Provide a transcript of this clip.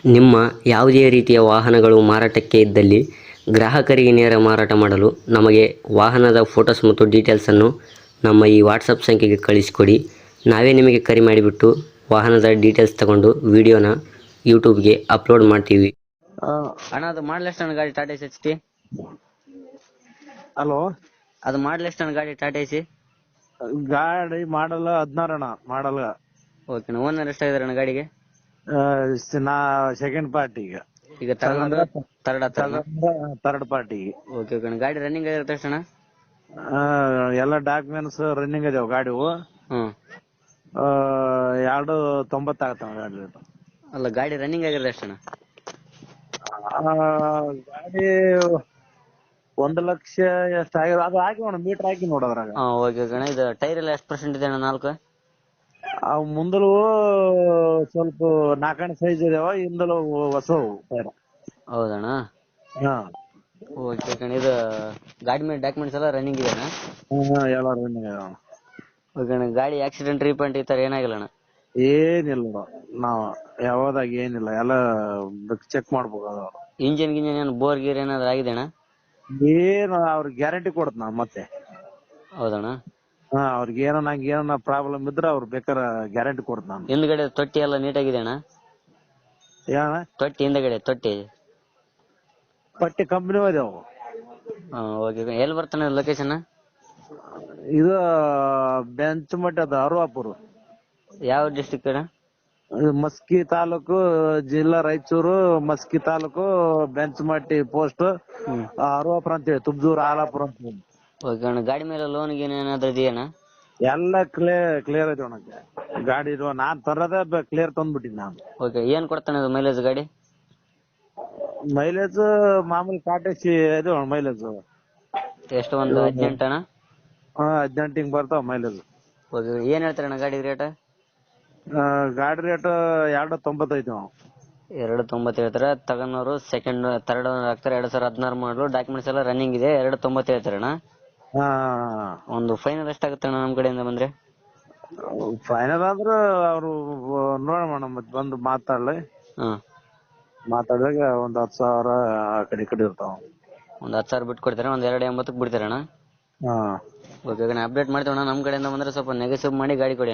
ನಿಮ್ಮ ಯಾವುದೇ ರೀತಿಯ ವಾಹನಗಳು ಮಾರಾಟಕ್ಕೆ ಇದ್ದಲ್ಲಿ ಗ್ರಾಹಕರಿಗೆ ನೇರ ಮಾರಾಟ ಮಾಡಲು ನಮಗೆ ವಾಹನದ ಫೋಟೋಸ್ ಮತ್ತು ಡೀಟೇಲ್ಸನ್ನು ನಮ್ಮ ಈ ವಾಟ್ಸಪ್ ಸಂಖ್ಯೆಗೆ ಕಳಿಸಿಕೊಡಿ. ನಾವೇ ನಿಮಗೆ ಕರೆ ಮಾಡಿಬಿಟ್ಟು ವಾಹನದ ಡೀಟೇಲ್ಸ್ ತಗೊಂಡು ವಿಡಿಯೋನ ಯೂಟ್ಯೂಬ್ಗೆ ಅಪ್ಲೋಡ್ ಮಾಡ್ತೀವಿ. ಅಣ್ಣ, ಅದು ಮಾಡಲ್ ಎಷ್ಟು ಗಾಡಿ ಟಾಟಾ ಎಸ್ HT? ಹಲೋ, ಅದು ಮಾಡಲ್ ಎಷ್ಟು ಗಾಡಿ ಟಾಟಾ ಎಸಿ? ಗಾಡಿ ಮಾಡಲ್ಲ 16 ಅಣ್ಣ. ಮಾಡಲ್ಲ. ಓಕೆ, ಓನರ್ ಎಷ್ಟಾಗಿದ್ದಾರೆ ಅಣ್ಣ ಗಾಡಿಗೆ? ನಾ ಸೆಕೆಂಡ್ ಪಾರ್ಟಿಗೆ. ಈಗ ಥರ್ಡ್ ಪಾರ್ಟಿಗೆ. Okay okay. ಗಾಡಿ ರನ್ನಿಂಗ್ ಆಗಿರುತ್ತೆ ಅಣ್ಣ? ಎಲ್ಲ ಡಾಕ್ಯುಮೆಂಟ್ಸ್ ರನ್ನಿಂಗ್ ಇದಾವ ಗಾಡಿವು. ಹ್ಮ್. 290 ಆಗತ್ತಣ್ಣ ಗಾಡಿ ರೇಟ್. ಅಲ್ಲ, ಗಾಡಿ ರನ್ನಿಂಗ್ ಆಗಿರುತ್ತೆ ಅಷ್ಟಣ್ಣ? ಗಾಡಿ 1 ಲಕ್ಷ ಎಷ್ಟು ಆಗಿರೋ ಅದು ಹಾಕಿ ನೋಡ, ಮೀಟರ್ ಹಾಕಿ ನೋಡೋದ್ರಾಗ. Okay okay. ಇದು ಟೈರ್ ಎಲ್ಲ ಎಷ್ಟು ಪರ್ಸೆಂಟ್ ಇದೆ ಅಣ್ಣ? 4? ಅವು ಮುಂದಲು ಸ್ವಲ್ಪ 4 ಸೈಜ್ ಇದಾವ, ಹಿಂದಲು ಹೊಸವು ಟೈರ್. ಹೌದಣ್ಣ? ಹಾ. Okay okay. ಇದು ಗಾಡಿ ಮೇಲೆ ಡಾಕ್ಯುಮೆಂಟ್ಸ್ ಎಲ್ಲ ರನ್ನಿಂಗ್ ಇದೆ ಅಣ್ಣ? ಎಲ್ಲ ರನ್ನಿಂಗ್ ಇದಾವ. ಓಕೆ ಅಣ್ಣ. ಗಾಡಿ ಆಕ್ಸಿಡೆಂಟ್ ರೀಪೇಂಟ್ ಈ ತರ ಏನಾಗಿಲ್ಲ ಅಣ್ಣ? ಏನಿಲ್ಲ, ನಾವ್ ಯಾವ್ದಾಗ ಏನಿಲ್ಲ, ಎಲ್ಲ ಚೆಕ್ ಮಾಡ್ಬೇಕು. ಇಂಜಿನ್ ಗಿಂಜಿನ್ ಏನು ಬೋರ್ ಗೀರ್ ಏನಾದ್ರು ಆಗಿದೆ ಅಣ್ಣ? ಏನು ಅವ್ರಿಗೆ ಗ್ಯಾರಂಟಿ ಕೊಡತ್ ನಾ ಮತ್ತೆ. ಹೌದಣ್ಣ? ಅವ್ರಿಗೆ ಏನೋ ಪ್ರಾಬ್ಲಮ್ ಇದ್ರೆ ಅವ್ರು ಬೇಕಾದ್ರೆ ಗ್ಯಾರಂಟಿ ಕೊಡತ್ ನಾನು. ಹಿಂದ್ಗಡೆ ತೊಟ್ಟಿ ಎಲ್ಲ ನೀಟಾಗಿದೆ ಅಣ್ಣ? ಏನ ತೊಟ್ಟಿ ಹಿಂದ್ಗಡೆ ತೊಟ್ಟಿ ಪಟ್ಟಿ ಕಂಪ್ನಿ ಅದಾವು. ಓಕೆ. ಎಲ್ಲಿ ಬರ್ತಾನೆ ಲೊಕೇಶನ್? ಇದು ಬೆಂಚ್ ಮಟ್ಟ ಅದ, ಅರುವಾಪುರ. ಯಾವ ಡಿಸ್ಟ್ರಿಕ್ಟ್ ಅಣ್ಣ? ಮಸ್ಕಿ ತಾಲೂಕು, ಜಿಲ್ಲಾ ರಾಯಚೂರು, ಮಸ್ಕಿ ತಾಲೂಕು, ಬೆಂಚಮಟ್ಟಿ ಪೋಸ್ಟ್, ಅರುವಾಪುರ ಅಂತೇಳಿ, ತುಬ್ದೂರ್ ಆಲಾಪುರ ಅಂತ. ಓಕೆ ಅಣ್ಣ. ಗಾಡಿ ಮೇಲೆ ಲೋನ್ ಗೀನ್ ಏನಾದ್ರು ಇದೆಯಣ್ಣ? ಎಲ್ಲ ಕ್ಲಿಯರ್ ಐತಿ ಅಣ್ಣ. ಗಾಡಿ ನಾನ್ ತರದೇ ಕ್ಲಿಯರ್ ತಂದ್ಬಿಟ್ಟಿನಿ ನಾನು. ಓಕೆ. ಏನ್ ಕೊಡ್ತಾನೆ ಅದು ಮೈಲೇಜ್ ಗಾಡಿ? ಮೈಲೇಜ್ ಮಾಮೂಲಿ ಕಾಟೇಸಿ ಇದು ಮೈಲೇಜ್ ಎಷ್ಟು, ಒಂದು 18 ಅಣ್ಣ? 18 ಹಿಂಗ್ ಬರ್ತಾವ ಮೈಲೇಜ್. ಓಕೆ. ಏನ್ ಹೇಳ್ತಾರಣ್ಣ ಗಾಡಿ ರೇಟ್? ಗಾಡಿ ರೇಟ್ 295 ನಾವು. 290 ಹೇಳ್ತಾರೆ. ತಗೊಂಡವ್ರು ಥರ್ಡ್ ಓನರ್ ಆಗ್ತಾರೆ. 2016 ಮಾಡಲು, ಡಾಕ್ಯುಮೆಂಟ್ಸ್ ಎಲ್ಲ ರನ್ನಿಂಗ್ ಇದೆ. 290 ಹೇಳ್ತಾರಣ್ಣ? ಒಂದು ಫೈನಲ್ ಎಷ್ಟಾಗುತ್ತೆ ಅಣ್ಣ ನಮ್ ಕಡೆಯಿಂದ ಬಂದ್ರೆ? ಫೈನಲ್ ಆದ್ರ ಅವ್ರು ನೋಡೋಣ, ಮತ್ತೆ ಬಂದು ಮಾತಾಡ್ಲಿ. ಮಾತಾಡಿದಾಗ ಒಂದ್ 10,000 ಆ ಕಡೆ ಈ ಕಡೆ ಇರ್ತಾವ. ಒಂದ್ 10,000 ಬಿಟ್ಟು ಕೊಡ್ತಾರೆ. ಒಂದ್ 280ಕ್ಕೆ ಬಿಡ್ತಾರಣ್ಣ? ಓಕೆ. ಅಪ್ಡೇಟ್ ಮಾಡ್ತೀವಣ್ಣ. ನಮ್ ಕಡೆಯಿಂದ ಬಂದ್ರೆ ಸ್ವಲ್ಪ ನೆಗೆಸಿವ್ ಮಾಡಿ ಗಾಡಿ ಕೊಡಿ.